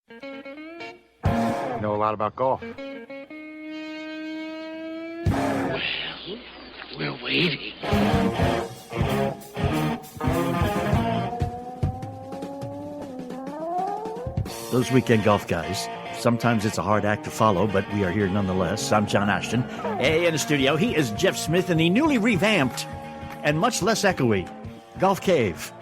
Know a lot about golf. Well, we're waiting. Those weekend golf guys. Sometimes it's a hard act to follow, but we are here nonetheless. I'm John Ashton. Hey, in the studio, he is Jeff Smith in the newly revamped and much less echoey Golf Cave.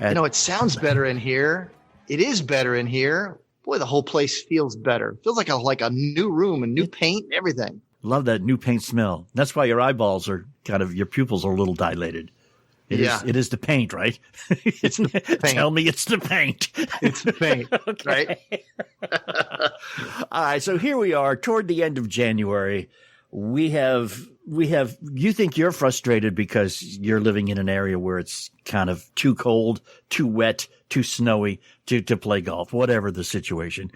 It sounds better in here. It is better in here. Boy, the whole place feels better. Feels like a new room and new paint and everything. Love that new paint smell. That's why your eyeballs are your pupils are a little dilated. It is the paint, right? It's the paint. Tell me it's the paint. It's the paint, okay. Right? All right, so here we are toward the end of January. We have, you think you're frustrated because you're living in an area where it's kind of too cold, too wet, too snowy to play golf, whatever the situation.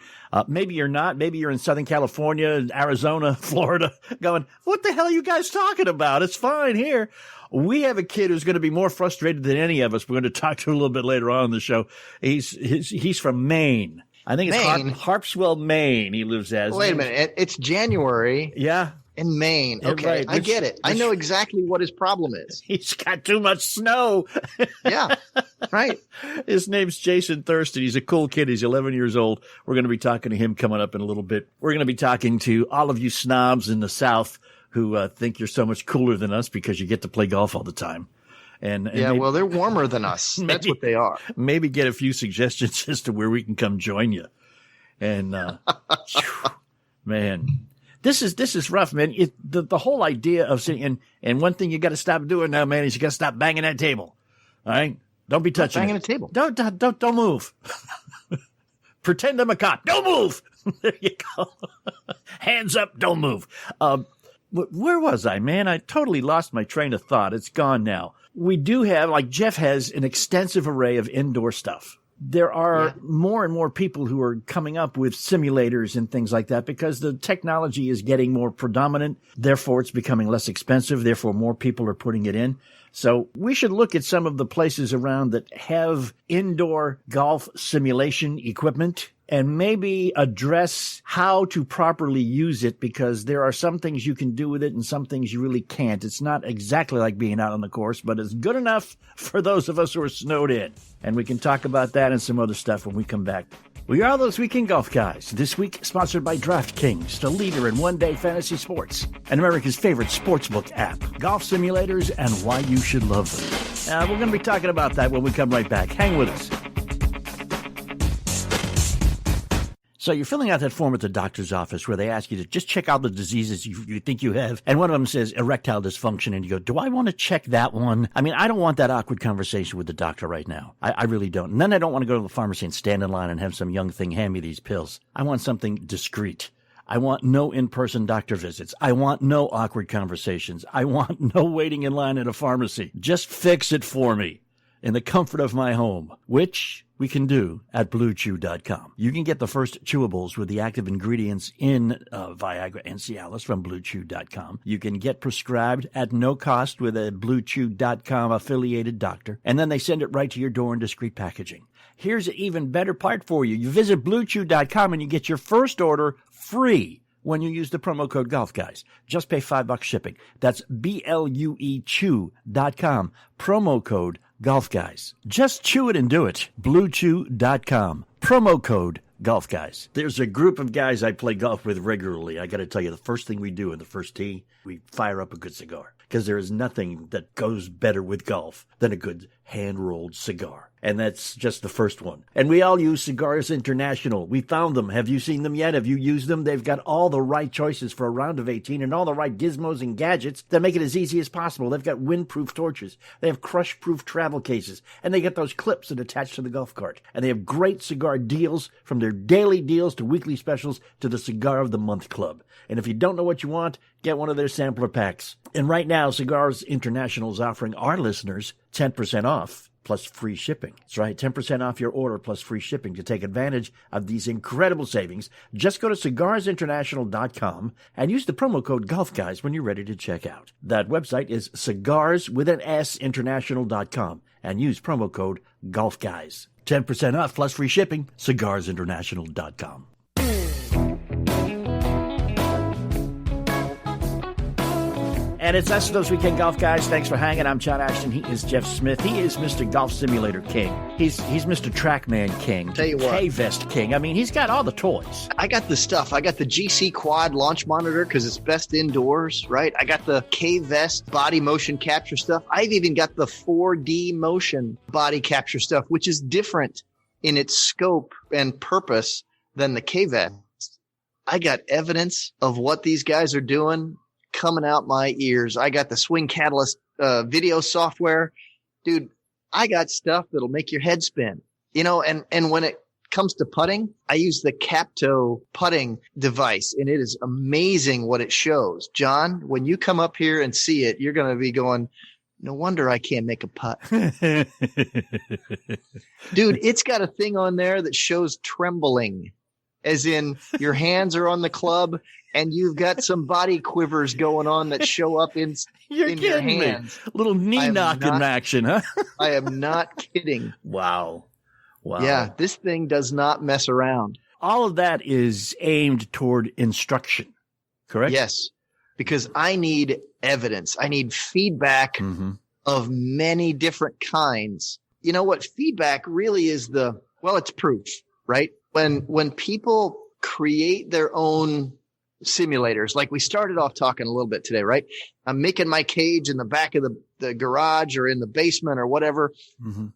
Maybe you're not. Maybe you're in Southern California, Arizona, Florida, going, what the hell are you guys talking about? It's fine here. We have a kid who's going to be more frustrated than any of us. We're going to talk to a little bit later on in the show. He's from Maine. I think it's Harpswell, Maine. He lives as. Wait a minute. It's January. Yeah. In Maine. Okay. Right. I get it. I know exactly what his problem is. He's got too much snow. Yeah. Right. His name's Jason Thurston. He's a cool kid. He's 11 years old. We're going to be talking to him coming up in a little bit. We're going to be talking to all of you snobs in the South who think you're so much cooler than us because you get to play golf all the time. And maybe, well, they're warmer than us. That's what they are. Maybe get a few suggestions as to where we can come join you. And man, this is rough, man. The whole idea of sitting and one thing you got to stop doing now, man, is you got to stop banging that table. All right, don't be touching banging the table. Don't move. Pretend I'm a cop. Don't move. There you go. Hands up. Don't move. Where was I, man? I totally lost my train of thought. It's gone now. We do have, like Jeff has, an extensive array of indoor stuff. There are more and more people who are coming up with simulators and things like that because the technology is getting more predominant. Therefore, it's becoming less expensive. Therefore, more people are putting it in. So we should look at some of the places around that have indoor golf simulation equipment and maybe address how to properly use it, because there are some things you can do with it and some things you really can't. It's not exactly like being out on the course, but it's good enough for those of us who are snowed in. And we can talk about that and some other stuff when we come back. We are those weekend golf guys. This week, sponsored by DraftKings, the leader in one-day fantasy sports, and America's favorite sportsbook app, golf simulators, and why you should love them. We're going to be talking about that when we come right back. Hang with us. So you're filling out that form at the doctor's office where they ask you to just check out the diseases you think you have. And one of them says erectile dysfunction. And you go, do I want to check that one? I mean, I don't want that awkward conversation with the doctor right now. I really don't. And then I don't want to go to the pharmacy and stand in line and have some young thing hand me these pills. I want something discreet. I want no in-person doctor visits. I want no awkward conversations. I want no waiting in line at a pharmacy. Just fix it for me in the comfort of my home, which we can do at BlueChew.com. You can get the first chewables with the active ingredients in Viagra and Cialis from BlueChew.com. You can get prescribed at no cost with a BlueChew.com affiliated doctor, and then they send it right to your door in discreet packaging. Here's an even better part for you. You visit BlueChew.com and you get your first order free when you use the promo code GolfGuys. Just pay $5 shipping. That's BLUEChew.com. Promo code GolfGuys. Just chew it and do it. BlueChew.com. Promo code GolfGuys. There's a group of guys I play golf with regularly. I got to tell you, the first thing we do in the first tee, we fire up a good cigar. Because there is nothing that goes better with golf than a good hand-rolled cigar. And that's just the first one. And we all use Cigars International. We found them. Have you seen them yet? Have you used them? They've got all the right choices for a round of 18 and all the right gizmos and gadgets that make it as easy as possible. They've got windproof torches. They have crush-proof travel cases. And they get those clips that attach to the golf cart. And they have great cigar deals, from their daily deals to weekly specials to the Cigar of the Month Club. And if you don't know what you want, get one of their sampler packs. And right now, Cigars International is offering our listeners 10% off plus free shipping. That's right, 10% off your order plus free shipping. To take advantage of these incredible savings, just go to cigarsinternational.com and use the promo code GolfGuys when you're ready to check out. That website is cigarsinternational.com and use promo code GolfGuys. 10% off plus free shipping, cigarsinternational.com. And it's us, those Weekend Golf Guys. Thanks for hanging. I'm John Ashton. He is Jeff Smith. He is Mr. Golf Simulator King. He's Mr. Trackman King. Tell you what. K-Vest King. I mean, he's got all the toys. I got the stuff. I got the GC Quad launch monitor because it's best indoors, right? I got the K-Vest body motion capture stuff. I've even got the 4D motion body capture stuff, which is different in its scope and purpose than the K-Vest. I got evidence of what these guys are doing coming out my ears. I got the Swing Catalyst video software. Dude, I got stuff that'll make your head spin. You know, and when it comes to putting, I use the Capto putting device, and it is amazing what it shows. John, when you come up here and see it, you're going to be going, no wonder I can't make a putt. Dude, it's got a thing on there that shows trembling, as in your hands are on the club and you've got some body quivers going on that show up in your hands. Me. Little knee knocking action, huh? I am not kidding. Wow. Yeah, this thing does not mess around. All of that is aimed toward instruction, correct? Yes, because I need evidence. I need feedback of many different kinds. You know what? Feedback really is it's proof, right? When people create their own simulators, like we started off talking a little bit today, right? I'm making my cage in the back of the garage or in the basement or whatever.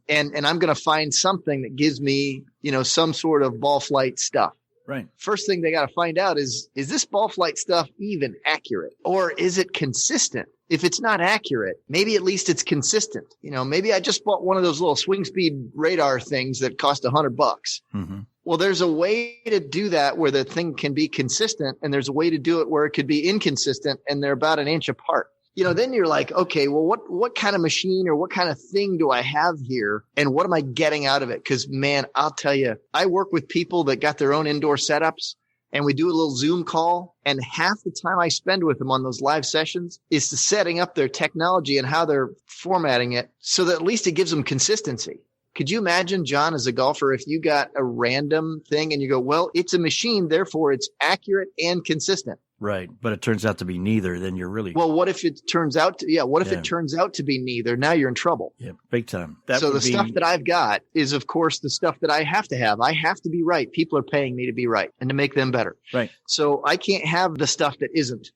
And I'm going to find something that gives me, some sort of ball flight stuff. Right. First thing they got to find out is this ball flight stuff even accurate, or is it consistent? If it's not accurate, maybe at least it's consistent. Maybe I just bought one of those little swing speed radar things that cost $100. Well, there's a way to do that where the thing can be consistent, and there's a way to do it where it could be inconsistent and they're about an inch apart. Then you're like, okay, well, what kind of machine or what kind of thing do I have here? And what am I getting out of it? Because, man, I'll tell you, I work with people that got their own indoor setups, and we do a little Zoom call. And half the time I spend with them on those live sessions is to setting up their technology and how they're formatting it so that at least it gives them consistency. Could you imagine, John, as a golfer, if you got a random thing and you go, well, it's a machine, therefore it's accurate and consistent. Right. But it turns out to be neither, then you're really. Well, what if it turns out it turns out to be neither? Now you're in trouble. Yeah, big time. Stuff that I've got is, of course, the stuff that I have to have. I have to be right. People are paying me to be right and to make them better. Right. So I can't have the stuff that isn't.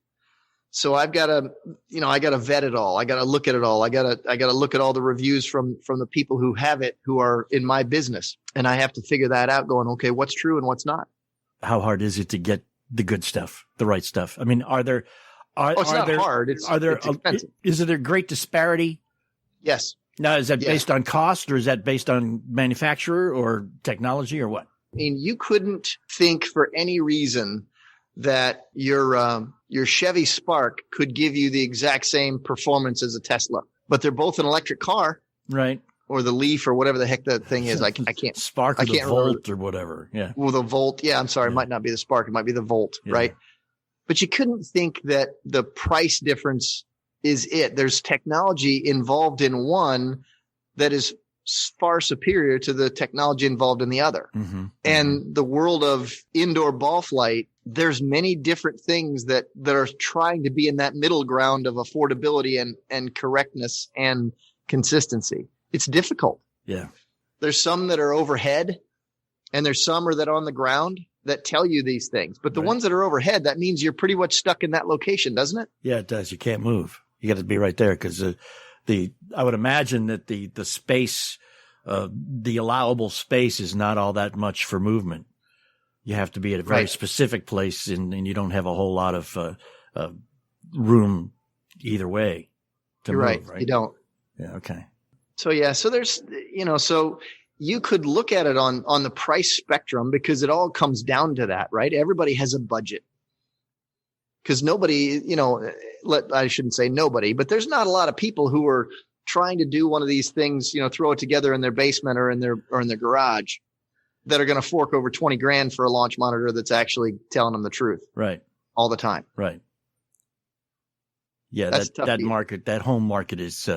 So I've got to, I got to vet it all. I got to look at it all. I got to look at all the reviews from the people who have it, who are in my business. And I have to figure that out going, okay, what's true and what's not. How hard is it to get the good stuff, the right stuff? I mean, it's not hard. It's expensive. Is there great disparity? Yes. Now, is that based on cost, or is that based on manufacturer or technology, or what? I mean, you couldn't think for any reason that your Chevy Spark could give you the exact same performance as a Tesla, but they're both an electric car, right? Or the Leaf, or whatever the heck that thing is. I can't Spark, or I can't the Volt, remember. or whatever. Yeah. Well, the Volt. Yeah, I'm sorry. It might not be the Spark. It might be the Volt, right? But you couldn't think that the price difference is it. There's technology involved in one that is far superior to the technology involved in the other. And the world of indoor ball flight, there's many different things that are trying to be in that middle ground of affordability and correctness and consistency. It's difficult. Yeah. There's some that are overhead, and there's some that are on the ground that tell you these things. But the ones that are overhead, that means you're pretty much stuck in that location, doesn't it? Yeah, it does. You can't move. You got to be right there, because I would imagine that the space, the allowable space is not all that much for movement. You have to be at a very specific place, and you don't have a whole lot of room either way to You're move, right. You don't. Yeah. Okay. So there's, so you could look at it on the price spectrum, because it all comes down to that, right? Everybody has a budget, because nobody, I shouldn't say nobody, but there's not a lot of people who are trying to do one of these things, throw it together in their basement or in their garage, that are going to fork over 20 grand for a launch monitor that's actually telling them the truth. Right. All the time. Right. Yeah. That market, that home market is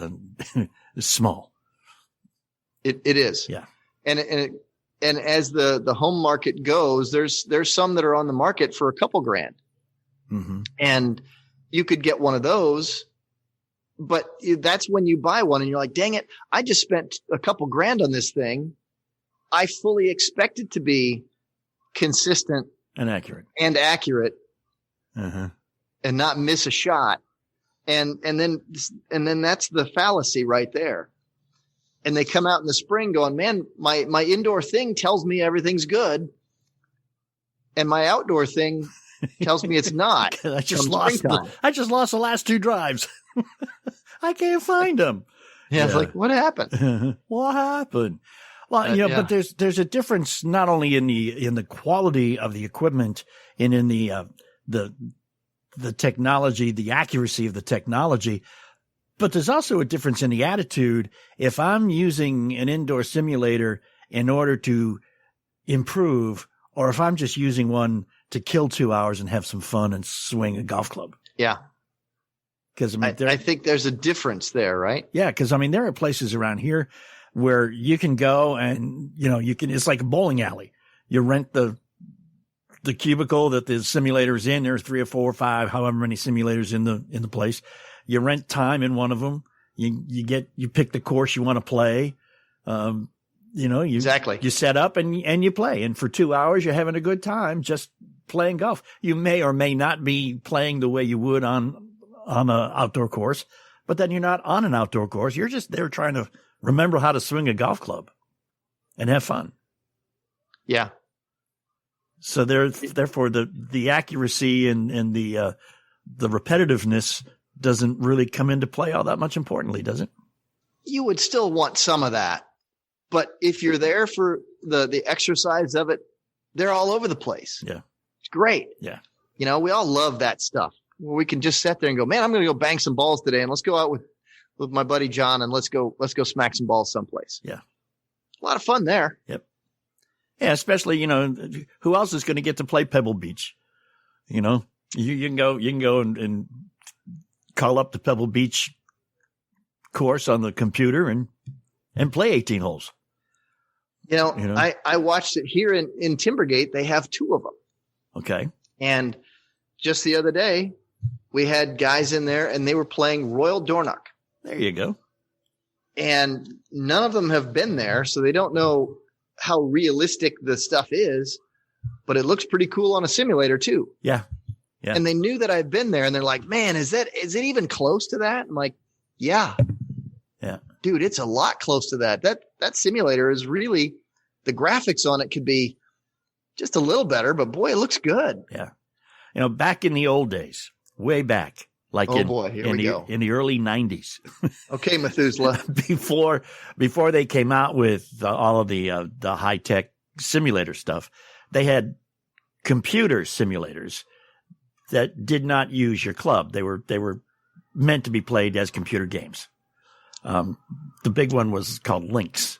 small. It is. Yeah. And as the home market goes, there's some that are on the market for a couple grand. Mm-hmm. And you could get one of those, but that's when you buy one and you're like, dang it, I just spent a couple grand on this thing. I fully expect it to be consistent and accurate and not miss a shot. And then that's the fallacy right there. And they come out in the spring going, man, my indoor thing tells me everything's good. And my outdoor thing tells me it's not. I just lost the last 2 drives. I can't find them. Yeah. It's like, what happened? What happened? Well, but there's a difference not only in the quality of the equipment and in the technology, the accuracy of the technology, but there's also a difference in the attitude. If I'm using an indoor simulator in order to improve, or if I'm just using one to kill 2 hours and have some fun and swing a golf club. Yeah. Because I think there's a difference there, right? Yeah, because there are places around here where you can go and it's like a bowling alley. You rent the cubicle that the simulator is in. There's 3 or 4 or 5, however many simulators in the place. You rent time in one of them. You pick the course you want to play. Exactly. You set up and you play. And for 2 hours, you're having a good time just playing golf. You may or may not be playing the way you would on an outdoor course, but then you're not on an outdoor course. You're just there trying to remember how to swing a golf club and have fun. Yeah. So therefore the accuracy and the repetitiveness doesn't really come into play all that much importantly, does it? You would still want some of that. But if you're there for the exercise of it, they're all over the place. Yeah. It's great. Yeah. We all love that stuff where we can just sit there and go, man, I'm going to go bang some balls today. And let's go out with my buddy John and let's go smack some balls someplace. Yeah. A lot of fun there. Yep. Yeah. Especially, who else is going to get to play Pebble Beach? You can go and call up the Pebble Beach course on the computer and play 18 holes. I watched it here in Timbergate. They have 2 of them. Okay. And just the other day, we had guys in there and they were playing Royal Dornoch. There you go. And none of them have been there, so they don't know how realistic the stuff is, but it looks pretty cool on a simulator too. Yeah. Yeah. And they knew that I'd been there and they're like, man, is it even close to that? I'm like, yeah. Yeah. Dude, it's a lot close to that. That simulator is really, the graphics on it could be just a little better, but boy, it looks good. Yeah. Back in the old days, way back, like here we go. In the early 90s. Okay, Methuselah. before they came out with all of the high-tech simulator stuff, they had computer simulators that did not use your club. They were meant to be played as computer games. The big one was called Lynx.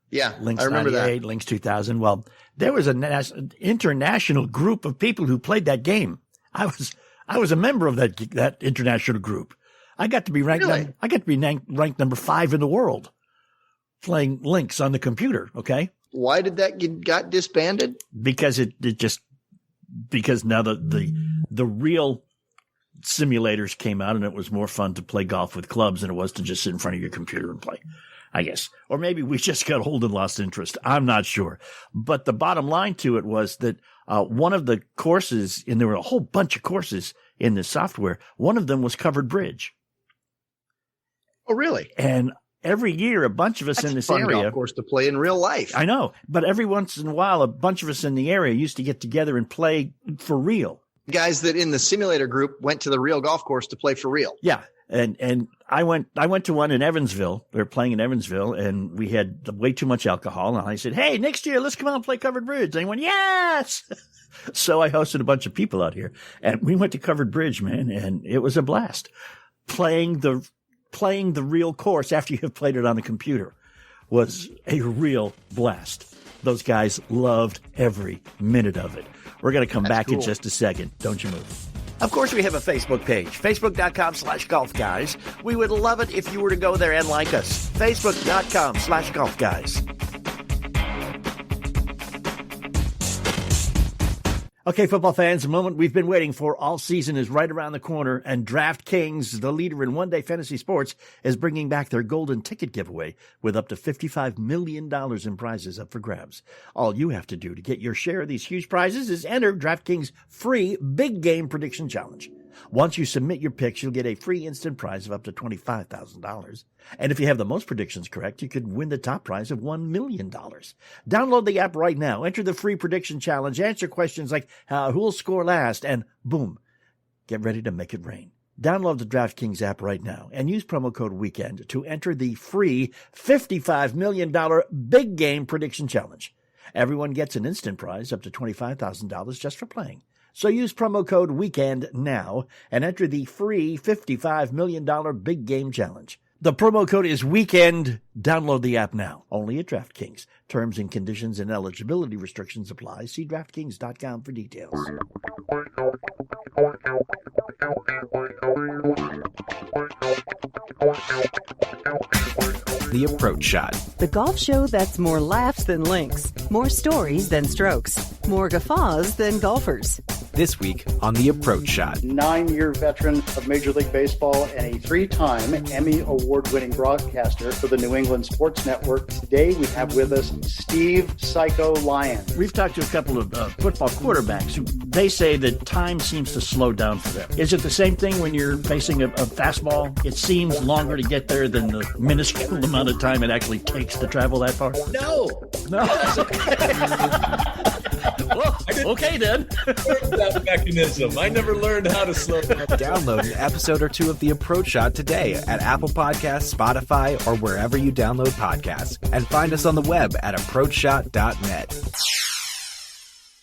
Yeah, Lynx I remember 98, that. Lynx 2000. Well, there was an international group of people who played that game. I was a member of that international group. I got to be ranked. Really? I got to be ranked number 5 in the world, playing Lynx on the computer. Okay. Why did that got disbanded? Because because now the real simulators came out and it was more fun to play golf with clubs than it was to just sit in front of your computer and play, I guess. Or maybe we just got old and lost interest. I'm not sure. But the bottom line to it was that one of the courses, and there were a whole bunch of courses in this software, one of them was Covered Bridge. Oh, really? And every year, a bunch of us in this area, golf course to play in real life. I know, but every once in a while, a bunch of us in the area used to get together and play for real. Guys that in the simulator group went to the real golf course to play for real. Yeah. And I went to one in Evansville. We were playing in Evansville and we had way too much alcohol. And I said, hey, next year, let's come out and play Covered Bridge. And they went, yes. So I hosted a bunch of people out here and we went to Covered Bridge, man. And it was a blast playing the real course after you have played it on the computer was a real blast. Those guys loved every minute of it. We're going to come back in just a second. Don't you move. Of course, we have a Facebook page, facebook.com/golfguys. We would love it if you were to go there and like us. Facebook.com/golfguys. Okay, football fans, the moment we've been waiting for all season is right around the corner, and DraftKings, the leader in one-day fantasy sports, is bringing back their golden ticket giveaway with up to $55 million in prizes up for grabs. All you have to do to get your share of these huge prizes is enter DraftKings' free Big Game Prediction Challenge. Once you submit your picks, you'll get a free instant prize of up to $25,000. And if you have the most predictions correct, you could win the top prize of $1 million. Download the app right now. Enter the free prediction challenge. Answer questions like who'll score last, and boom, get ready to make it rain. Download the DraftKings app right now and use promo code WEEKEND to enter the free $55 million Big Game Prediction Challenge. Everyone gets an instant prize up to $25,000 just for playing. So use promo code WEEKEND now and enter the free $55 million Big Game Challenge. The promo code is WEEKEND. Download the app now. Only at DraftKings. Terms and conditions and eligibility restrictions apply. See DraftKings.com for details. The Approach Shot. The golf show that's more laughs than links, more stories than strokes, more guffaws than golfers. This week on The Approach Shot. 9-year veteran of Major League Baseball and a 3-time Emmy Award-winning broadcaster for the New England Sports Network. Today we have with us Steve Psycho Lyon. We've talked to a couple of football quarterbacks who they say that time seems to slow down for them. Is it the same thing when you're facing a fastball? It seems longer to get there than the minuscule amount of time it actually takes to travel that far? No. Well, okay then. That mechanism. I never learned how to slow down. Download an episode or two of The Approach Shot today at Apple Podcasts, Spotify, or wherever you download podcasts. And find us on the web at approachshot.net.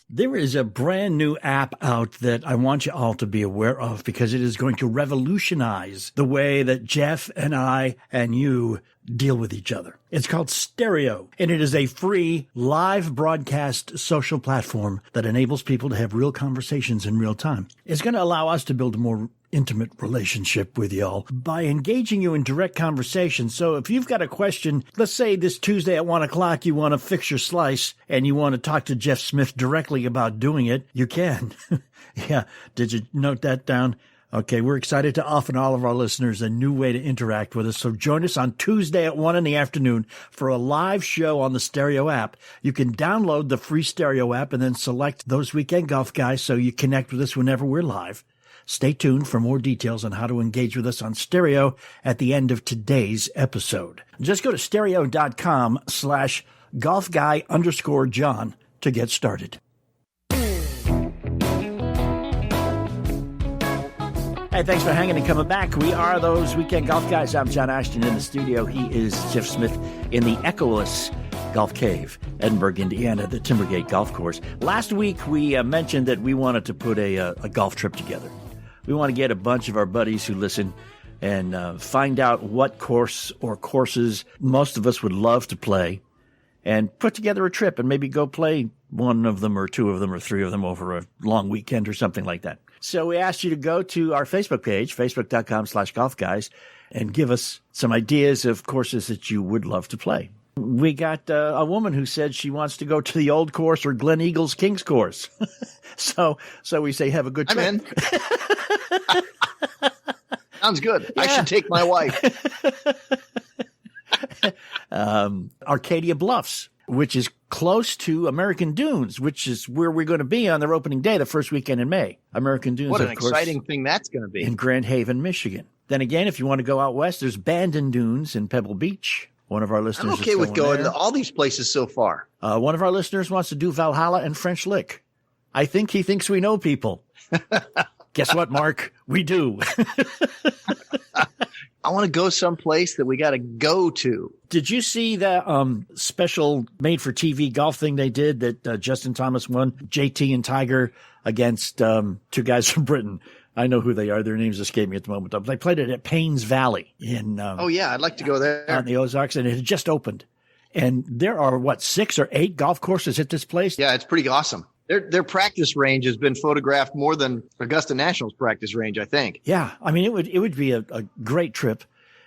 There is a brand new app out that I want you all to be aware of because it is going to revolutionize the way that Jeff and I and you deal with each other. It's called Stereo, and it is a free live broadcast social platform that enables people to have real conversations in real time. It's going to allow us to build a more intimate relationship with y'all by engaging you in direct conversation. So if you've got a question, let's say this Tuesday at 1 o'clock, you want to fix your slice and you want to talk to Jeff Smith directly about doing it, you can. Yeah. Did you note that down? Okay, we're excited to offer all of our listeners a new way to interact with us. So join us on Tuesday at 1 in the afternoon for a live show on the Stereo app. You can download the free Stereo app and then select Those Weekend Golf Guys so you connect with us whenever we're live. Stay tuned for more details on how to engage with us on Stereo at the end of today's episode. Just go to stereo.com/golfguy_John to get started. Hey, thanks for hanging and coming back. We are Those Weekend Golf Guys. I'm John Ashton in the studio. He is Jeff Smith in the Echoless Golf Cave, Edinburgh, Indiana, the Timbergate Golf Course. Last week, we mentioned that we wanted to put a golf trip together. We want to get a bunch of our buddies who listen and find out what course or courses most of us would love to play and put together a trip and maybe go play one of them or two of them or three of them over a long weekend or something like that. So we asked you to go to our Facebook page, facebook.com/golfguys, and give us some ideas of courses that you would love to play. We got a woman who said she wants to go to the Old Course or Glen Eagles Kings Course. So we say have a good trip. I'm in. Sounds good. Yeah. I should take my wife. Arcadia Bluffs, which is close to American Dunes, which is where we're going to be on their opening day, the first weekend in May. American Dunes, what an of course, exciting thing that's going to be. In Grand Haven, Michigan. Then again, if you want to go out west, there's Bandon Dunes in Pebble Beach. One of our listeners I'm okay with going there. to all these places so far. One of our listeners wants to do Valhalla and French Lick. I think he thinks we know people. Guess what, Mark? We do. I want to go someplace that we got to go to. Did you see that special made-for-TV golf thing they did that Justin Thomas won? JT and Tiger against two guys from Britain. I know who they are. Their names escape me at the moment. They played it at Paynes Valley in oh, yeah. I'd like to go there. On the Ozarks, and it had just opened. And there are, 6 or 8 golf courses at this place? Yeah, it's pretty awesome. Their practice range has been photographed more than Augusta National's practice range, I think. Yeah, I mean, it would be a great trip.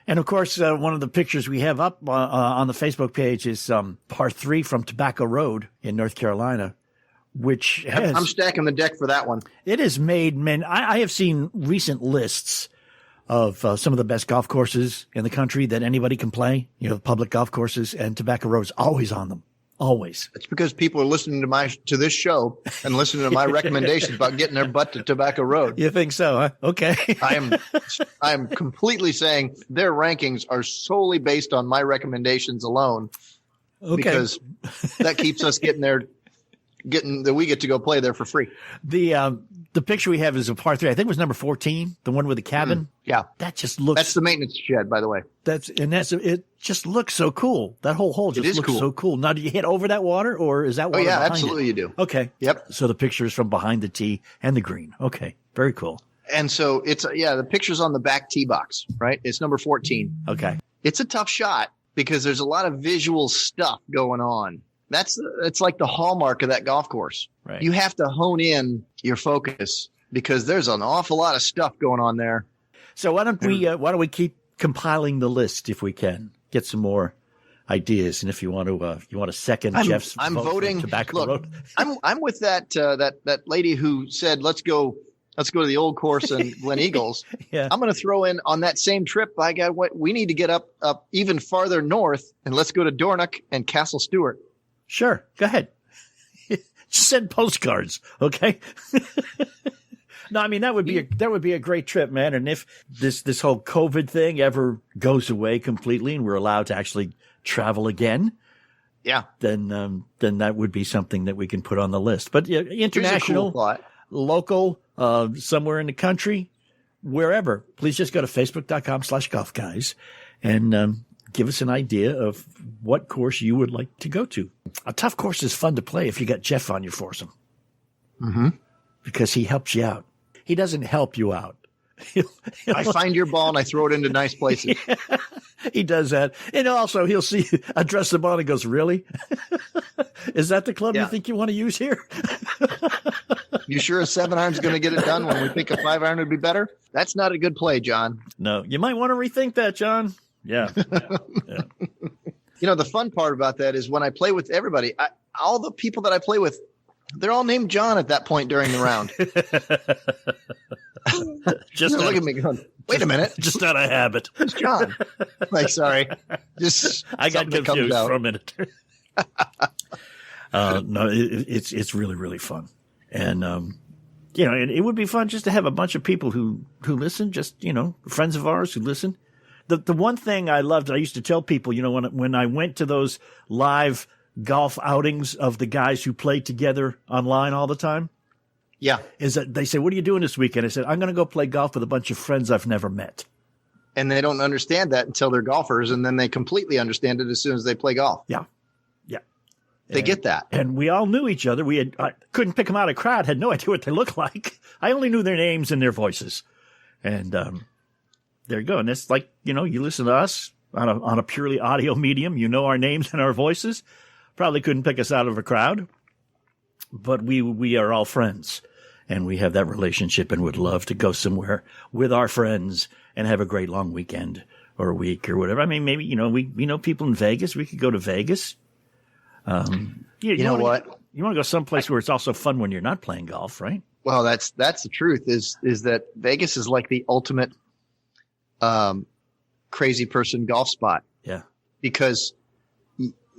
And, of course, one of the pictures we have up on the Facebook page is par 3 from Tobacco Road in North Carolina, which has, I'm stacking the deck for that one. it has made men. I have seen recent lists of some of the best golf courses in the country that anybody can play, public golf courses, and Tobacco Road's always on them. Always. It's because people are listening to this show and listening to my recommendations about getting their butt to Tobacco Road. You think so, huh? Okay. I am completely saying their rankings are solely based on my recommendations alone. Okay. Because that keeps us we get to go play there for free. The picture we have is a par 3. I think it was number 14, the one with the cabin. Yeah. That just looks. That's the maintenance shed, by the way. It just looks so cool. That whole hole just looks cool. so cool. Now, do you hit over that water, or is that water yeah, behind absolutely it? you do. Okay. Yep. So the picture is from behind the tee and the green. Okay. Very cool. And so the picture's on the back tee box, right? It's number 14. Okay. It's a tough shot because there's a lot of visual stuff going on. It's like the hallmark of that golf course. Right. You have to hone in your focus because there's an awful lot of stuff going on there. So why don't we keep compiling the list if we can get some more ideas, and if you want to second Jeff's I'm vote for voting. Tobacco Look, Road. I'm with that lady who said let's go to the old course in Glen Eagles. Yeah. I'm going to throw in on that same trip. We need to get up even farther north, and let's go to Dornoch and Castle Stewart. Sure, go ahead. Just send postcards, okay? No, I mean that would be a great trip, man. And if this whole COVID thing ever goes away completely and we're allowed to actually travel again, yeah, then that would be something that we can put on the list. But international, cool local, somewhere in the country, wherever, please just go to facebook.com/golfguys and give us an idea of what course you would like to go to. A tough course is fun to play if you got Jeff on your foursome. Mm-hmm. Because he helps you out. He doesn't help you out. I find your ball and I throw it into nice places. Yeah, he does that. And also he'll see you address the ball and goes, really? Is that the club you think you want to use here? You sure a 7-iron's going to get it done when we think a 5-iron would be better? That's not a good play, John. No, you might want to rethink that, John. Yeah. The fun part about that is when I play with everybody, all the people that I play with, they're all named John at that point during the round. Just look at me going, wait a minute. Just out of habit. It's John. Like, sorry. I got confused for a minute. No, it's really, really fun. And, it would be fun just to have a bunch of people who listen, just, friends of ours who listen. The one thing I loved, I used to tell people, when I went to those live golf outings of the guys who played together online all the time. Yeah. Is that they say, what are you doing this weekend? I said, I'm going to go play golf with a bunch of friends I've never met. And they don't understand that until they're golfers. And then they completely understand it as soon as they play golf. Yeah. Yeah. They get that. And we all knew each other. I couldn't pick them out of a crowd, had no idea what they looked like. I only knew their names and their voices. And, there you go. And it's like, you listen to us on a purely audio medium, our names and our voices. Probably couldn't pick us out of a crowd, but we are all friends and we have that relationship and would love to go somewhere with our friends and have a great long weekend or a week or whatever. I mean, maybe, we know people in Vegas. We could go to Vegas. You know what? You want to go someplace where it's also fun when you're not playing golf, right? Well, that's the truth is that Vegas is like the ultimate, crazy person golf spot. Yeah. Because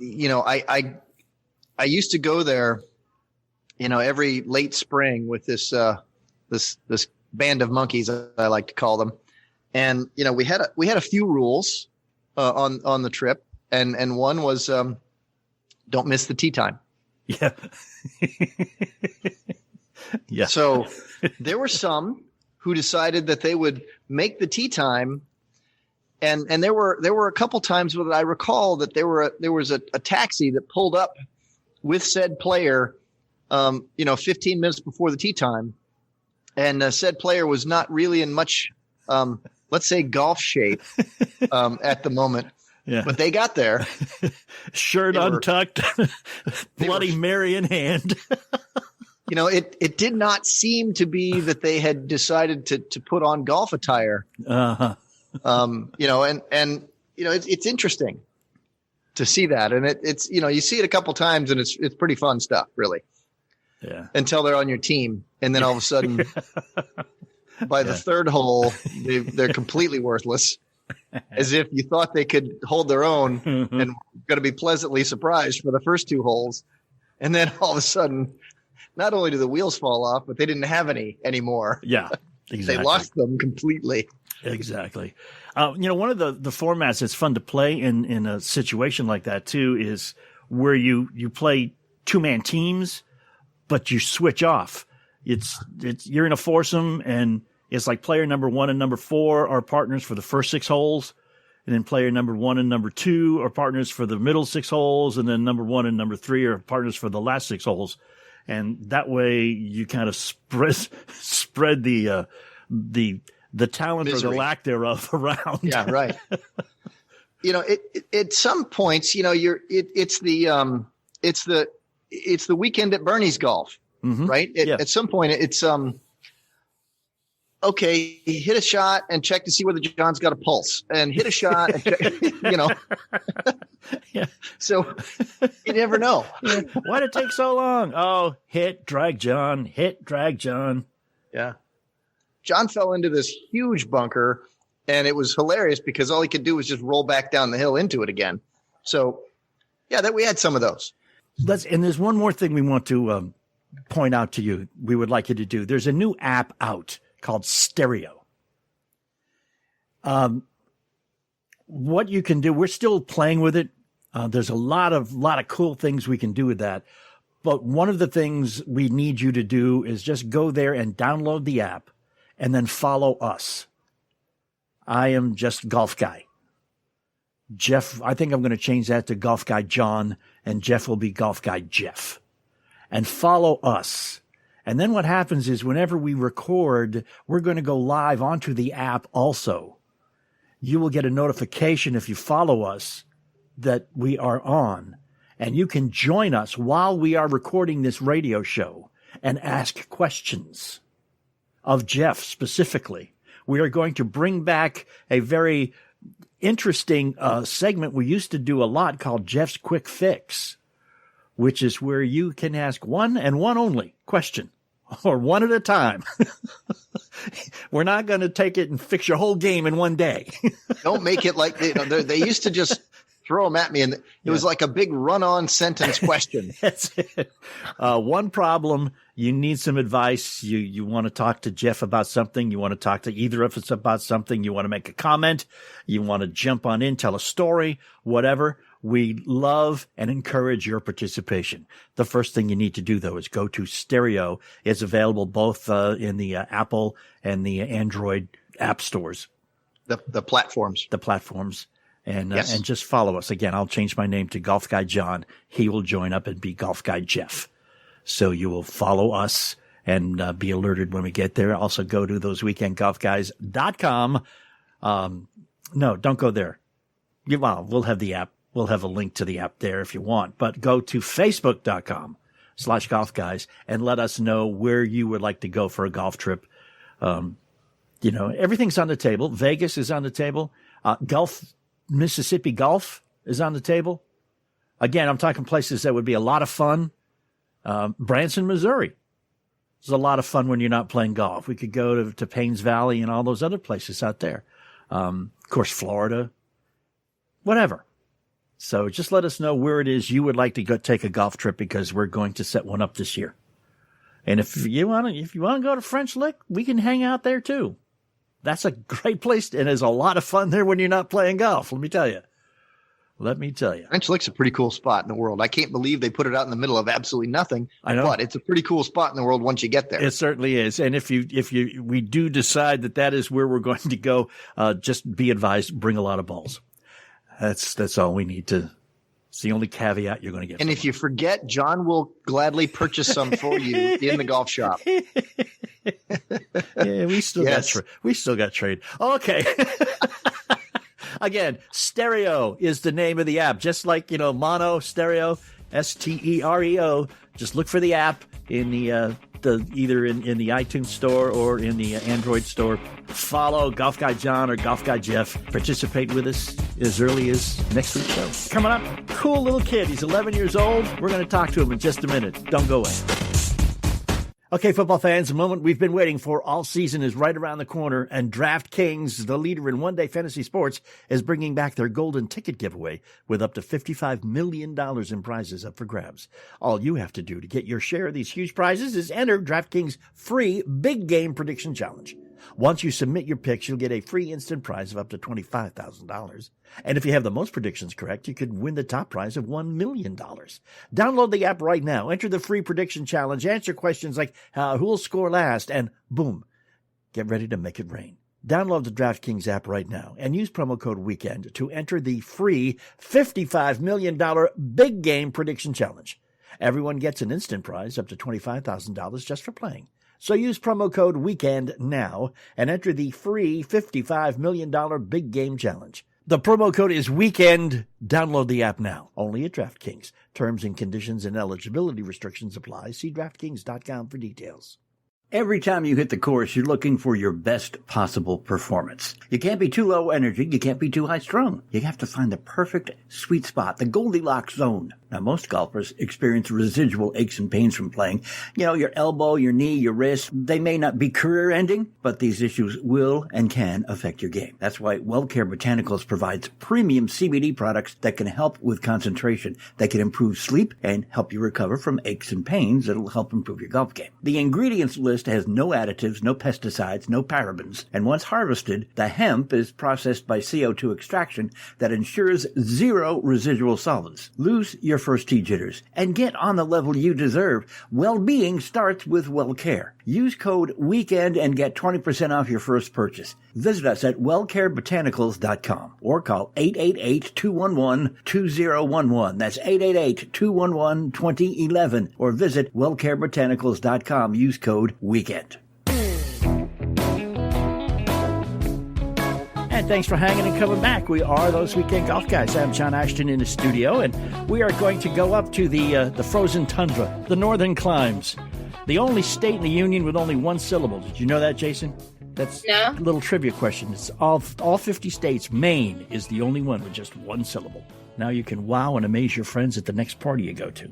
I used to go there, every late spring with this band of monkeys, I like to call them. And, we had a few rules, on the trip. And one was, don't miss the tee time. Yeah. Yeah. So there were some who decided that they would make the tee time. And there were a couple times that I recall that there was a taxi that pulled up with said player, 15 minutes before the tee time. And said player was not really in much, let's say golf shape, at the moment. Yeah. But they got there. Shirt untucked, Bloody Mary in hand. It did not seem to be that they had decided to put on golf attire. Uh-huh. It's interesting to see that. And it's, you see it a couple times and it's pretty fun stuff, really. until they're on your team. And then all of a sudden, by the third hole, they're completely worthless, as if you thought they could hold their own and going to be pleasantly surprised for the first 2 holes. And then all of a sudden, not only do the wheels fall off, but they didn't have any anymore. Yeah, exactly. They lost them completely. Exactly. One of the formats that's fun to play in a situation like that too is where you play 2-man teams, but you switch off. You're in a foursome, and it's like player number 1 and number 4 are partners for the first 6 holes, and then player number 1 and number 2 are partners for the middle 6 holes, and then number 1 and number 3 are partners for the last 6 holes. And that way you kind of spread the talent Misery. or the lack thereof around. Yeah, right. At some points, it's the weekend at Bernie's golf, right? At some point, it's okay, hit a shot and check to see whether John's got a pulse, and hit a shot, and check, Yeah. So you never know. Why'd it take so long? Oh, hit, drag John. Yeah. John fell into this huge bunker, and it was hilarious because all he could do was just roll back down the hill into it again. So, yeah, we had some of those. And there's one more thing we want to point out to you. We would like you to do. There's a new app out called Stereo. What you can do, we're still playing with it. There's a lot of cool things we can do with that. But one of the things we need you to do is just go there and download the app and then follow us. I am just Golf Guy. Jeff, I think I'm going to change that to Golf Guy John, and Jeff will be Golf Guy Jeff. And follow us. And then what happens is whenever we record, we're going to go live onto the app also. You will get a notification if you follow us that we are on. And you can join us while we are recording this radio show and ask questions of Jeff specifically. We are going to bring back a very interesting segment we used to do a lot called Jeff's Quick Fix, which is where you can ask one and one only question, or one at a time. We're not going to take it and fix your whole game in one day. Don't make it like they used to just throw them at me, and it was like a big run-on sentence question. That's it. One problem, you need some advice. You want to talk to Jeff about something. You want to talk to either of us about something. You want to make a comment. You want to jump on in, tell a story, whatever. We love and encourage your participation. The first thing you need to do, though, is go to Stereo. It's available both in the Apple and the Android app stores. The platforms. The platforms. And Yes. and just follow us. Again, I'll change my name to Golf Guy John. He will join up and be Golf Guy Jeff. So you will follow us and be alerted when we get there. Also go to thoseweekendgolfguys.com. No, don't go there. Well, we'll have the app. We'll have a link to the app there if you want. But go to facebook.com/golfguys and let us know where you would like to go for a golf trip. Everything's on the table. Vegas is on the table. Mississippi Golf is on the table. Again, I'm talking places that would be a lot of fun. Branson, Missouri. It's a lot of fun when you're not playing golf. We could go to Paynes Valley and all those other places out there. Of course, Florida. Whatever. So just let us know where it is you would like to go take a golf trip, because we're going to set one up this year. And if you want to go to French Lick, we can hang out there too. That's a great place, and there's a lot of fun there when you're not playing golf. Let me tell you. French Lick's a pretty cool spot in the world. I can't believe they put it out in the middle of absolutely nothing. I know. But it's a pretty cool spot in the world once you get there. It certainly is. And if we do decide that is where we're going to go, just be advised, bring a lot of balls. That's all we need to. It's the only caveat you're going to get. And if you forget, John will gladly purchase some for you in the golf shop. Yeah, we still got trade. Okay. Again, Stereo is the name of the app. Just like, mono, stereo, Stereo. Just look for the app in the either in the iTunes store or in the Android store. Follow Golf Guy John or Golf Guy Jeff. Participate with us as early as next week's show. Coming up, cool little kid. He's 11 years old. We're going to talk to him in just a minute. Don't go away. Okay, football fans, the moment we've been waiting for all season is right around the corner, and DraftKings, the leader in one-day fantasy sports, is bringing back their golden ticket giveaway with up to $55 million in prizes up for grabs. All you have to do to get your share of these huge prizes is enter DraftKings' free Big Game Prediction Challenge. Once you submit your picks, you'll get a free instant prize of up to $25,000. And if you have the most predictions correct, you could win the top prize of $1 million. Download the app right now. Enter the free prediction challenge. Answer questions like who will score last, and boom, get ready to make it rain. Download the DraftKings app right now and use promo code WEEKEND to enter the free $55 million Big Game Prediction Challenge. Everyone gets an instant prize up to $25,000 just for playing. So use promo code WEEKEND now and enter the free $55 million Big Game Challenge. The promo code is WEEKEND. Download the app now. Only at DraftKings. Terms and conditions and eligibility restrictions apply. See DraftKings.com for details. Every time you hit the course, you're looking for your best possible performance. You can't be too low energy. You can't be too high strung. You have to find the perfect sweet spot, the Goldilocks zone. Now, most golfers experience residual aches and pains from playing. You know, your elbow, your knee, your wrist, they may not be career-ending, but these issues will and can affect your game. That's why WellCare Botanicals provides premium CBD products that can help with concentration, that can improve sleep, and help you recover from aches and pains that'll help improve your golf game. The ingredients list has no additives, no pesticides, no parabens, and once harvested, the hemp is processed by CO2 extraction that ensures zero residual solvents. Lose your first tee jitters and get on the level you deserve. Well-being starts with WellCare. Use code WEEKEND and get 20% off your first purchase. Visit us at wellcarebotanicals.com or call 888-211-2011. That's 888-211-2011 or visit wellcarebotanicals.com. Use code WEEKEND. And thanks for hanging and coming back. We are those Weekend Golf Guys. I'm John Ashton in the studio, and we are going to go up to the frozen tundra, the northern climes, the only state in the union with only one syllable. Did you know that, Jason? That's a little trivia question. It's all 50 states. Maine is the only one with just one syllable. Now you can wow and amaze your friends at the next party you go to.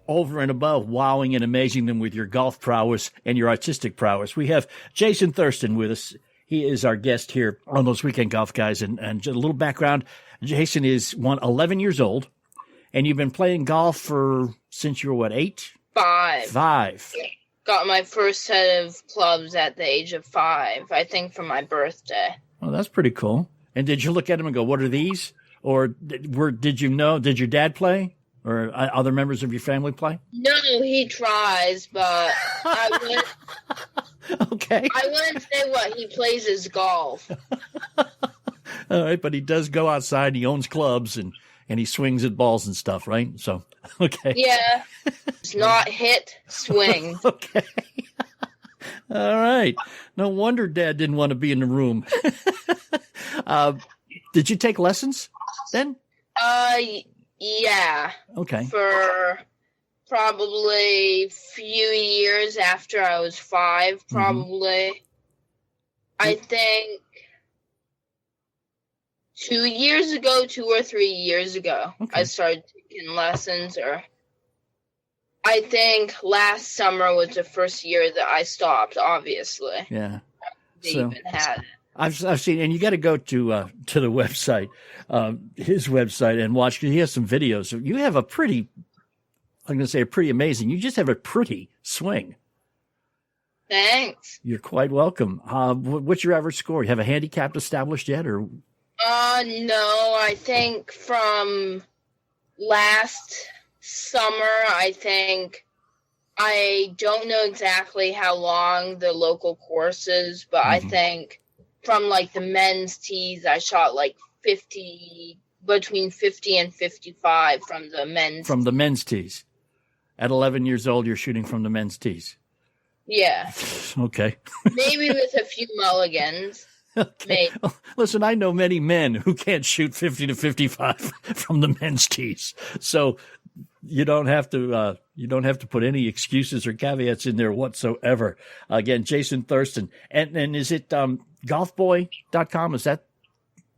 Over and above wowing and amazing them with your golf prowess and your artistic prowess, we have Jason Thurston with us. He is our guest here on those Weekend Golf Guys. And just a little background, Jason is 11 years old, and you've been playing golf since you were, what, 8? 5. 5. Got my first set of clubs at the age of 5, I think for my birthday. Well, that's pretty cool. And did you look at them and go, what are these? Or did your dad play? Or other members of your family play? No, he tries, but I wouldn't. Okay. I wouldn't say what he plays is golf. All right, but he does go outside. He owns clubs and he swings at balls and stuff, right? So, okay. Yeah, it's not hit, swing. Okay. All right. No wonder Dad didn't want to be in the room. Did you take lessons then? Yeah. Okay. For probably few years after I was 5, probably. Mm-hmm. I think 2 or 3 years ago, okay. I started taking lessons, or I think last summer was the first year that I stopped, obviously. Yeah. They even had it. I've seen, and you got to go to the website, his website, and watch. He has some videos. So you have a pretty amazing. You just have a pretty swing. Thanks. You're quite welcome. What's your average score? You have a handicap established yet, or? No. I think from last summer, I don't know exactly how long the local course is, but I think. From like the men's tees, I shot like 50, between 50 and 55 from the men's. From the men's tees. At 11 years old, you're shooting from the men's tees. Yeah. Okay. Maybe with a few mulligans. Okay. Well, listen, I know many men who can't shoot 50 to 55 from the men's tees. So you don't have to put any excuses or caveats in there whatsoever. Again, Jason Thurston. And is it golfboy.com? Is that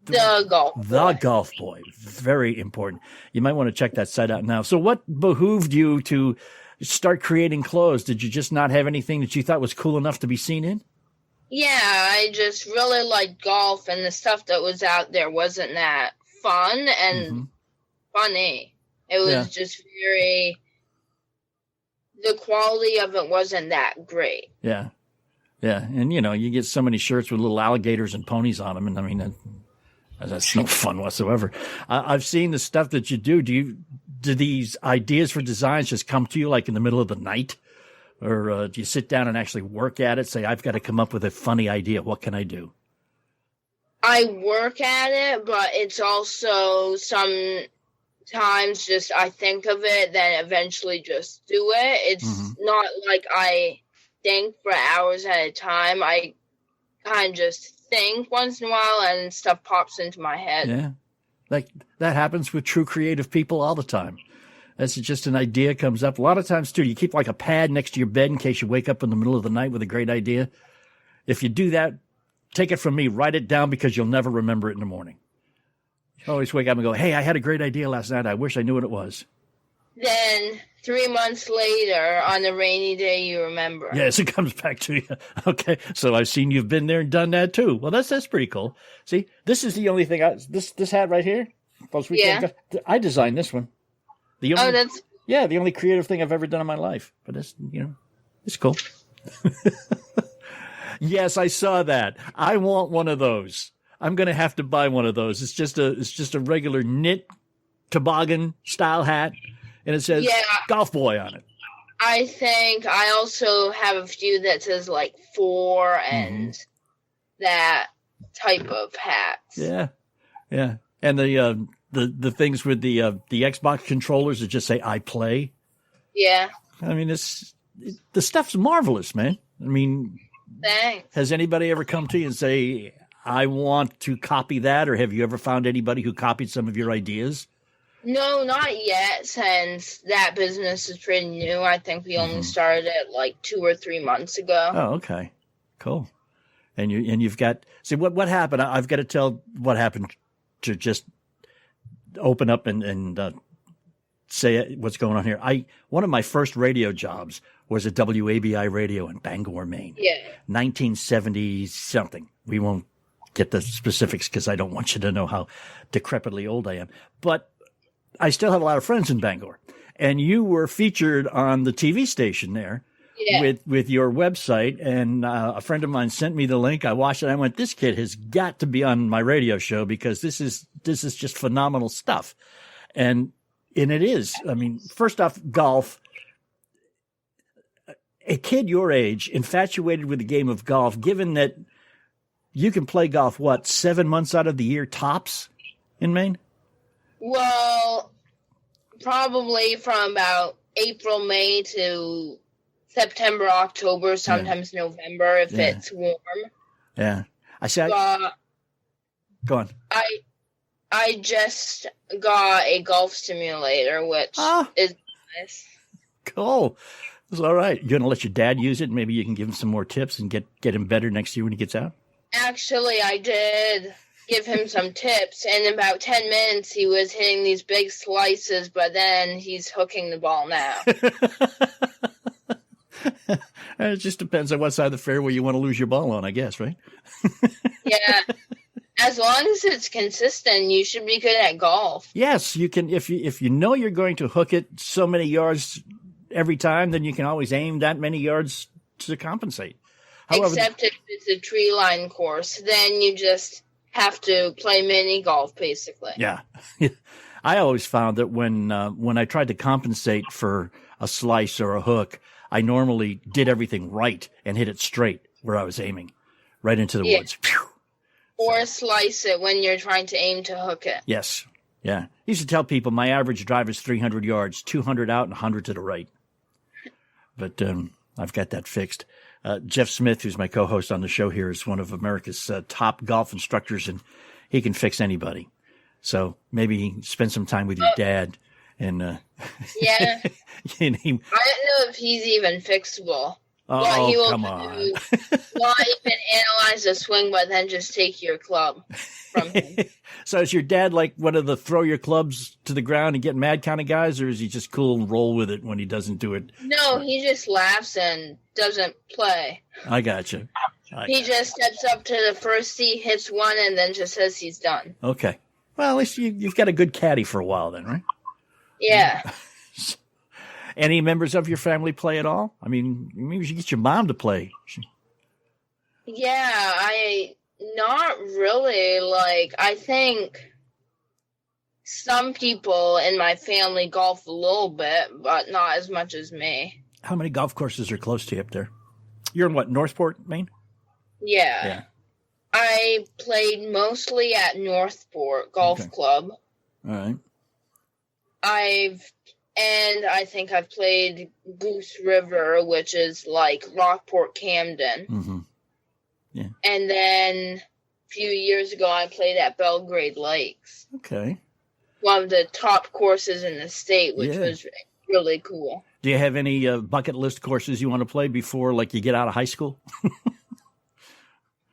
the Golf Boy? The Golf Boy. Very important. You might want to check that site out now. So what behooved you to start creating clothes? Did you just not have anything that you thought was cool enough to be seen in? Yeah, I just really liked golf, and the stuff that was out there wasn't that fun and funny. It was just the quality of it wasn't that great. Yeah. Yeah. And, you get so many shirts with little alligators and ponies on them. And I mean, that's no fun whatsoever. I've seen the stuff that you do. Do these ideas for designs just come to you like in the middle of the night? Or do you sit down and actually work at it? Say, I've got to come up with a funny idea. What can I do? I work at it, but it's also sometimes just I think of it, then eventually just do it. It's not like I think for hours at a time. I kind of just think once in a while and stuff pops into my head. Yeah. Like that happens with true creative people all the time. That's just an idea comes up. A lot of times, too, you keep like a pad next to your bed in case you wake up in the middle of the night with a great idea. If you do that, take it from me, write it down because you'll never remember it in the morning. You always wake up and go, hey, I had a great idea last night. I wish I knew what it was. Then 3 months later, on a rainy day, you remember. Yes, it comes back to you. Okay, so I've seen you've been there and done that, too. Well, that's pretty cool. See, this is the only thing, this hat right here, I designed this one. The only creative thing I've ever done in my life. But it's, it's cool. Yes, I saw that. I want one of those. I'm going to have to buy one of those. It's just a regular knit toboggan style hat, and it says Golf Boy on it. I think I also have a few that says like 4 and that type of hats. Yeah. Yeah. And the things with the Xbox controllers that just say I play. Yeah. I mean, the stuff's marvelous, man. I mean, thanks. Has anybody ever come to you and say, I want to copy that? Or have you ever found anybody who copied some of your ideas? No, not yet, since that business is pretty new. I think we only started it like 2 or 3 months ago. Oh, okay. Cool. And you've got, see what happened. I've got to tell what happened to just open up and say what's going on here. One of my first radio jobs was at WABI radio in Bangor, Maine. Yeah. 1970 something. We won't get the specifics because I don't want you to know how decrepitly old I am. But I still have a lot of friends in Bangor. And you were featured on the TV station there with your website. And a friend of mine sent me the link. I watched it. I went, this kid has got to be on my radio show because this is just phenomenal stuff. And it is. I mean, first off, golf. A kid your age, infatuated with the game of golf, given that you can play golf, 7 months out of the year tops in Maine? Well, probably from about April, May to September, October, sometimes November if it's warm. Yeah. Go on. I just got a golf simulator, which is nice. Cool. It's all right. You're going to let your dad use it? Maybe you can give him some more tips and get him better next year when he gets out? Actually, I did give him some tips. In about 10 minutes, he was hitting these big slices, but then he's hooking the ball now. It just depends on what side of the fairway you want to lose your ball on, I guess, right? Yeah. As long as it's consistent, you should be good at golf. Yes, you can. If you know you're going to hook it so many yards every time, then you can always aim that many yards to compensate. However, except if it's a tree line course, then you just have to play mini golf, basically. Yeah. I always found that when I tried to compensate for a slice or a hook, I normally did everything right and hit it straight where I was aiming, right into the woods. Phew. Or slice it when you're trying to aim to hook it. Yes. Yeah. I used to tell people my average drive is 300 yards, 200 out and 100 to the right. But I've got that fixed. Jeff Smith, who's my co-host on the show here, is one of America's top golf instructors, and he can fix anybody. So maybe spend some time with your dad. And yeah. And I don't know if he's even fixable. Oh, he will come on. Not even analyze the swing, but then just take your club from him. So is your dad like one of the throw your clubs to the ground and get mad kind of guys, or is he just cool and roll with it when he doesn't do it? No, he just laughs and doesn't play. I got you. He just steps up to the first tee, hits one, and then just says he's done. Okay. Well, at least you've got a good caddy for a while then, right? Yeah. Any members of your family play at all? I mean, maybe you should get your mom to play. Yeah, not really. Like, I think some people in my family golf a little bit, but not as much as me. How many golf courses are close to you up there? You're in what, Northport, Maine? Yeah. I played mostly at Northport Golf Club. All right. I think I've played Goose River, which is like Rockport, Camden. Mm-hmm. Yeah. And then a few years ago, I played at Belgrade Lakes. Okay. One of the top courses in the state, which was really cool. Do you have any bucket list courses you want to play before, like, you get out of high school?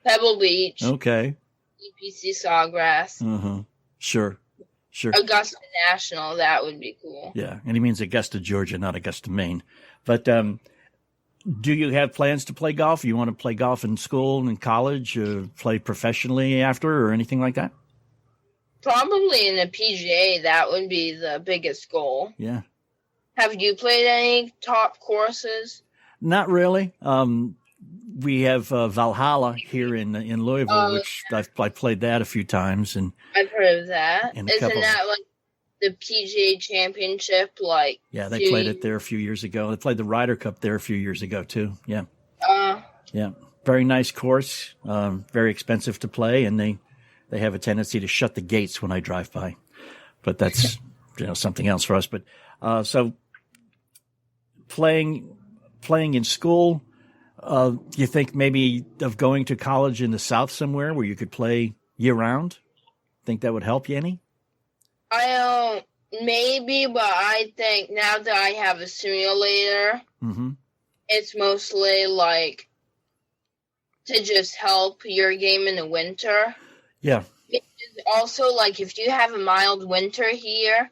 Pebble Beach. Okay. EPC Sawgrass. Uh-huh. Sure. Augusta National, that would be cool. Yeah, and he means Augusta, Georgia, not Augusta, Maine. But do you have plans to play golf? You want to play golf in school and in college, play professionally after, or anything like that? Probably in the PGA, that would be the biggest goal. Yeah. Have you played any top courses? Not really. We have Valhalla here in Louisville, which I played that a few times, and I've heard of that. Isn't that like the PGA Championship? Like, yeah, they played it there a few years ago. They played the Ryder Cup there a few years ago too. Yeah. Yeah, very nice course. Very expensive to play, and they have a tendency to shut the gates when I drive by. But that's something else for us. But so playing in school. Do you think maybe of going to college in the South somewhere where you could play year round? Think that would help you any? I don't, maybe, but I think now that I have a simulator, it's mostly like to just help your game in the winter. Yeah. Also, like, if you have a mild winter here,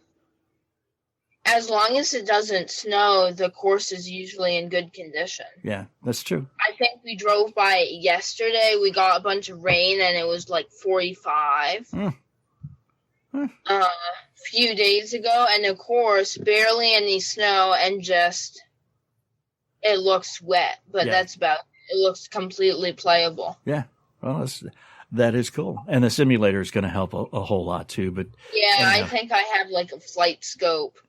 as long as it doesn't snow, the course is usually in good condition. Yeah, that's true. I think we drove by it yesterday. We got a bunch of rain, and it was like 45. A few days ago, and the course, barely any snow, and just, it looks wet. But that's about it. It looks completely playable. Yeah, well, that is cool. And the simulator is going to help a whole lot, too. But yeah, I think I have like a flight scope.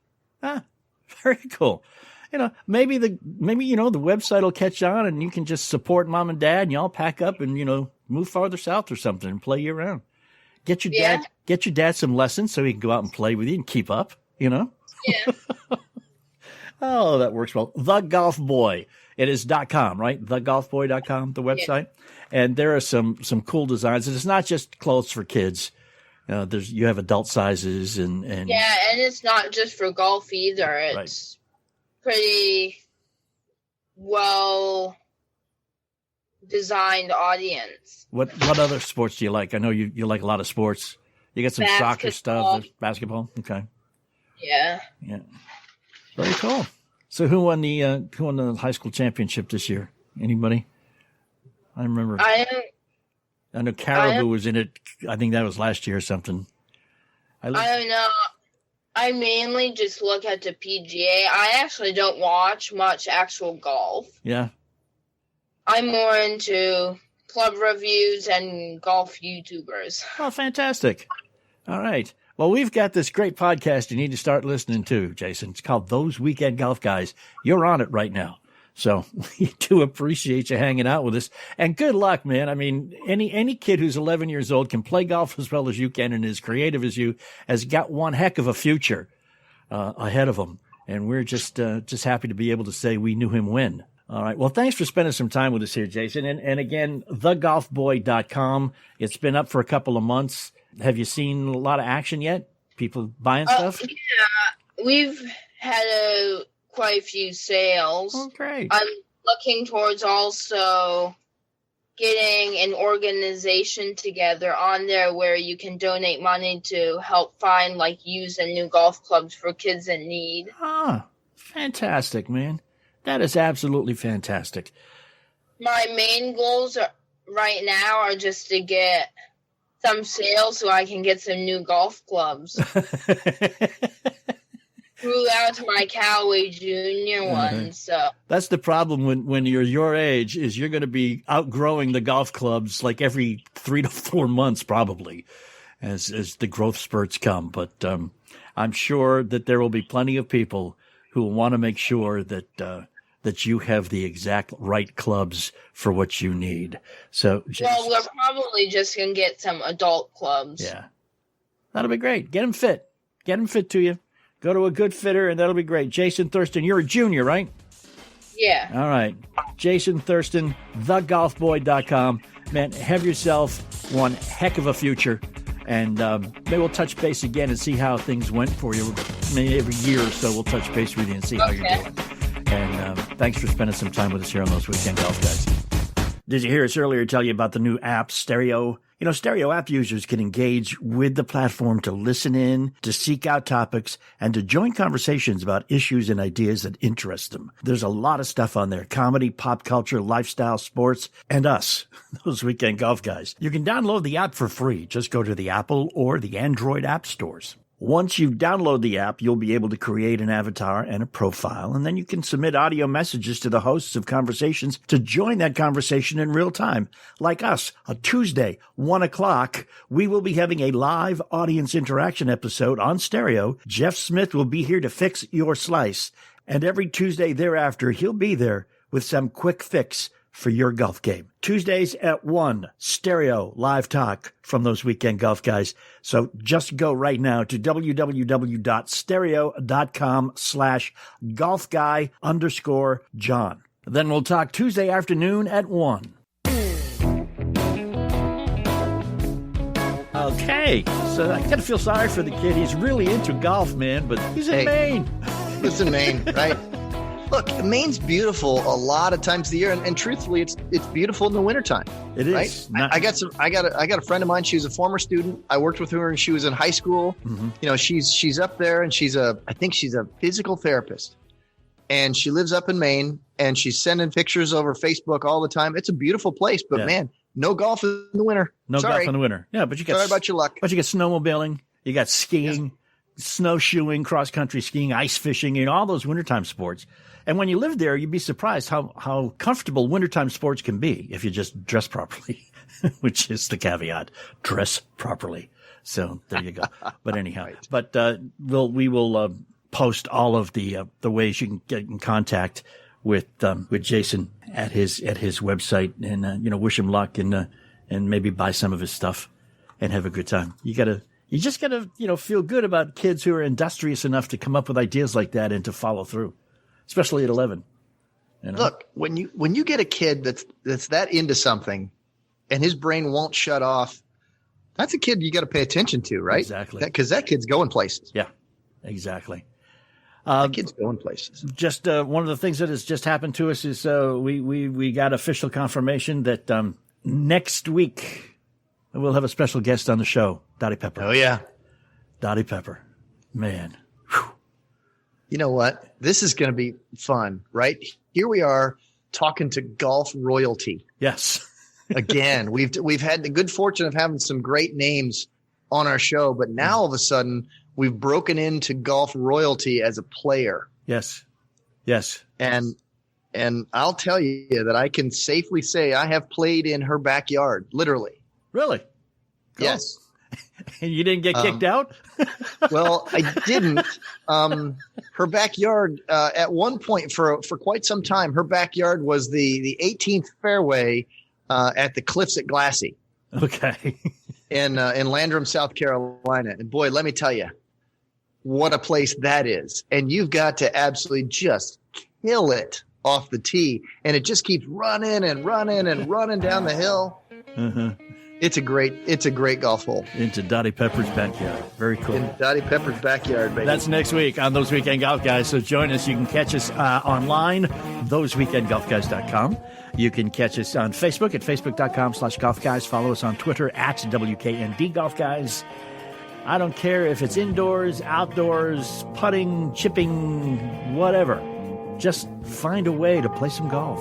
Very cool. Maybe the website will catch on, and you can just support mom and dad, and y'all pack up and move farther south or something and play year round. Get your dad some lessons so he can go out and play with you and keep up. Yeah. Oh, that works well. The Golf Boy. It is .com, right? TheGolfBoy.com, the website, and there are some cool designs. And it's not just clothes for kids. You have adult sizes and yeah, and it's not just for golf either. It's pretty well designed audience. What other sports do you like? I know you like a lot of sports. You got some soccer stuff, basketball. Okay. Yeah. Yeah. Very cool. So who won the high school championship this year? Anybody? I remember. I know Caribou was in it. I think that was last year or something. I don't know. I mainly just look at the PGA. I actually don't watch much actual golf. Yeah. I'm more into club reviews and golf YouTubers. Oh, fantastic. All right. Well, we've got this great podcast you need to start listening to, Jason. It's called Those Weekend Golf Guys. You're on it right now. So we do appreciate you hanging out with us. And good luck, man. I mean, any kid who's 11 years old can play golf as well as you can and as creative as you has got one heck of a future ahead of him. And we're just happy to be able to say we knew him when. All right. Well, thanks for spending some time with us here, Jason. And again, thegolfboy.com. It's been up for a couple of months. Have you seen a lot of action yet? People buying stuff? Yeah. We've had quite a few sales. Oh, great. I'm looking towards also getting an organization together on there where you can donate money to help find like used and new golf clubs for kids in need. Ah, fantastic, man. That is absolutely fantastic. My main goals right now are just to get some sales so I can get some new golf clubs. Grew out my Callaway Junior ones. So that's the problem when you're your age, is you're going to be outgrowing the golf clubs like every 3 to 4 months probably as the growth spurts come. But I'm sure that there will be plenty of people who will want to make sure that you have the exact right clubs for what you need. So, well, we're probably just going to get some adult clubs. Yeah. That'll be great. Get them fit. Get them fit to you. Go to a good fitter, and that'll be great. Jason Thurston, you're a junior, right? Yeah. All right. Jason Thurston, thegolfboy.com. Man, have yourself one heck of a future. And maybe we'll touch base again and see how things went for you. Maybe every year or so we'll touch base with you and see how you're doing. And thanks for spending some time with us here on Those Weekend Golf Guys. Did you hear us earlier tell you about the new app, Stereo? You know, Stereo app users can engage with the platform to listen in, to seek out topics, and to join conversations about issues and ideas that interest them. There's a lot of stuff on there: comedy, pop culture, lifestyle, sports, and us, Those Weekend Golf Guys. You can download the app for free. Just go to the Apple or the Android app stores. Once you download the app, you'll be able to create an avatar and a profile, and then you can submit audio messages to the hosts of conversations to join that conversation in real time. Like us, a Tuesday, 1 o'clock, we will be having a live audience interaction episode on Stereo. Jeff Smith will be here to fix your slice, and every Tuesday thereafter, he'll be there with some quick fix for your golf game. Tuesdays at 1, Stereo live talk from Those Weekend Golf Guys. So just go right now to www.stereo.com/golfguy_John. Then we'll talk Tuesday afternoon at 1. Okay, so I kind of feel sorry for the kid. He's really into golf, man, but he's in Maine. He's in Maine, right? Look, Maine's beautiful a lot of times of the year, and truthfully, it's beautiful in the wintertime. It is. Right? I got a friend of mine. She was a former student. I worked with her when she was in high school. Mm-hmm. You know, she's up there, and I think she's a physical therapist, and she lives up in Maine, and she's sending pictures over Facebook all the time. It's a beautiful place, but man, no golf in the winter. No golf in the winter. Yeah, but you got sorry about your luck. But you get snowmobiling, you got skiing, snowshoeing, cross country skiing, ice fishing, you know, all those wintertime sports. And when you live there, you'd be surprised how comfortable wintertime sports can be if you just dress properly, which is the caveat: dress properly. So there you go. But anyhow, right. But we will post all of the ways you can get in contact with Jason at his website, and wish him luck, and maybe buy some of his stuff and have a good time. You just gotta feel good about kids who are industrious enough to come up with ideas like that and to follow through. Especially at 11. You know? Look, when you get a kid that's that into something, and his brain won't shut off, that's a kid you got to pay attention to, right? Exactly. Because that kid's going places. Yeah, exactly. That kid's going places. Just one of the things that has just happened to us is we got official confirmation that next week we'll have a special guest on the show, Dottie Pepper. Oh yeah, Dottie Pepper, man. You know what? This is going to be fun, right? Here we are talking to golf royalty. Yes. Again, we've had the good fortune of having some great names on our show, but now all of a sudden we've broken into golf royalty as a player. Yes. Yes. And I'll tell you that I can safely say I have played in her backyard, literally. Really? Cool. Yes. And you didn't get kicked out? Well, I didn't. Her backyard, at one point for quite some time, her backyard was the 18th fairway at the Cliffs at Glassy. Okay. in Landrum, South Carolina. And boy, let me tell you, what a place that is. And you've got to absolutely just kill it off the tee, and it just keeps running and running and running down the hill. It's a great golf hole. Into Dottie Pepper's backyard. Very cool. In Dottie Pepper's backyard, baby. That's next week on Those Weekend Golf Guys. So join us. You can catch us online, thoseweekendgolfguys.com. You can catch us on Facebook at facebook.com/golfguys. Follow us on Twitter at WKND Golf Guys. I don't care if it's indoors, outdoors, putting, chipping, whatever. Just find a way to play some golf.